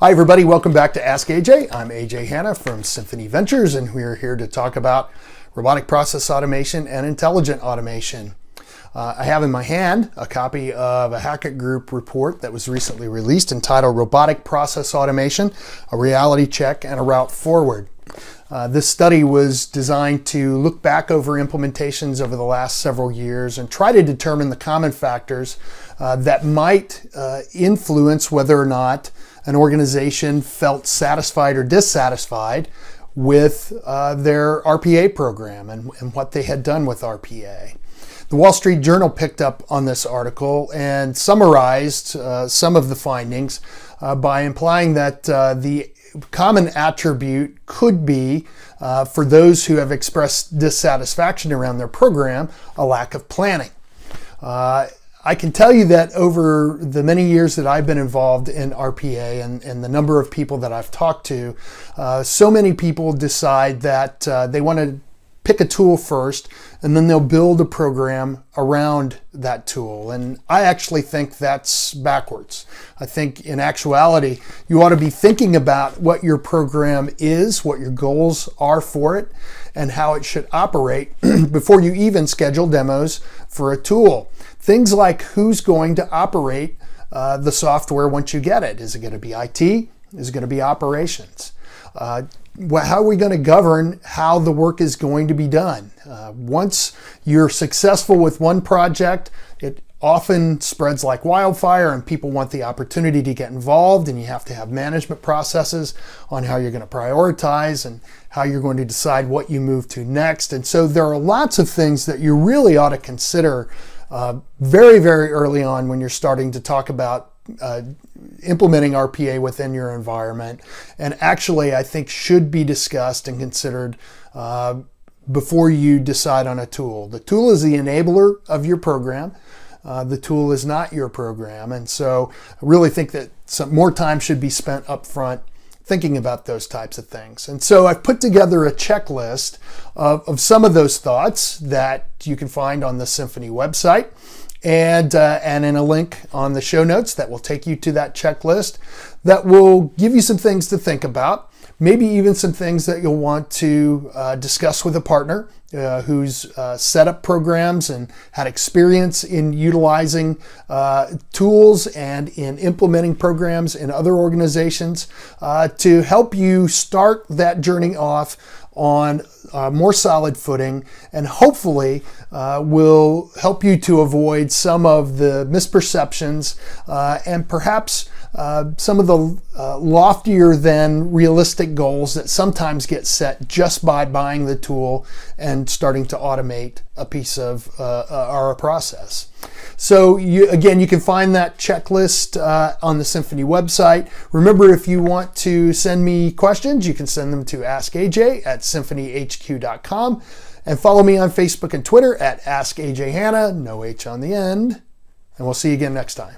Hi everybody, welcome back to AskAJ. I'm AJ Hanna from Symphony Ventures, and we're here to talk about robotic process automation and intelligent automation. I have in my hand a copy of a Hackett Group report that was recently released entitled Robotic Process Automation, a Reality Check and a Route Forward. This study was designed to look back over implementations over the last several years and try to determine the common factors that might influence whether or not an organization felt satisfied or dissatisfied with their RPA program and what they had done with RPA. The Wall Street Journal picked up on this article and summarized some of the findings by implying that the common attribute could be, for those who have expressed dissatisfaction around their program, a lack of planning. I can tell you that over the many years that I've been involved in RPA and the number of people that I've talked to, so many people decide that they want to pick a tool first and then they'll build a program around that tool. And I actually think that's backwards. I think in actuality, you ought to be thinking about what your program is, what your goals are for it, and how it should operate before you even schedule demos for a tool. Things like who's going to operate the software once you get it. Is it going to be IT? Is it going to be operations? How are we going to govern how the work is going to be done? Once you're successful with one project, it often spreads like wildfire and people want the opportunity to get involved, and you have to have management processes on how you're going to prioritize and how you're going to decide what you move to next. And so there are lots of things that you really ought to consider very, very early on when you're starting to talk about implementing RPA within your environment, and actually I think should be discussed and considered before you decide on a tool. The tool is the enabler of your program. The tool is not your program, and so I really think that some more time should be spent up front thinking about those types of things. And so I've put together a checklist of some of those thoughts that you can find on the Symphony website and in a link on the show notes that will take you to that checklist that will give you some things to think about, maybe even some things that you'll want to discuss with a partner who's set up programs and had experience in utilizing tools and in implementing programs in other organizations to help you start that journey off on more solid footing, and hopefully will help you to avoid some of the misperceptions and perhaps some of the loftier than realistic goals that sometimes get set just by buying the tool and starting to automate a piece of our process. So you can find that checklist on the Symphony website. Remember, if you want to send me questions, you can send them to AskAJ@symphonyhq.com, and follow me on Facebook and Twitter at AskAJ Hanna, no H on the end, and we'll see you again next time.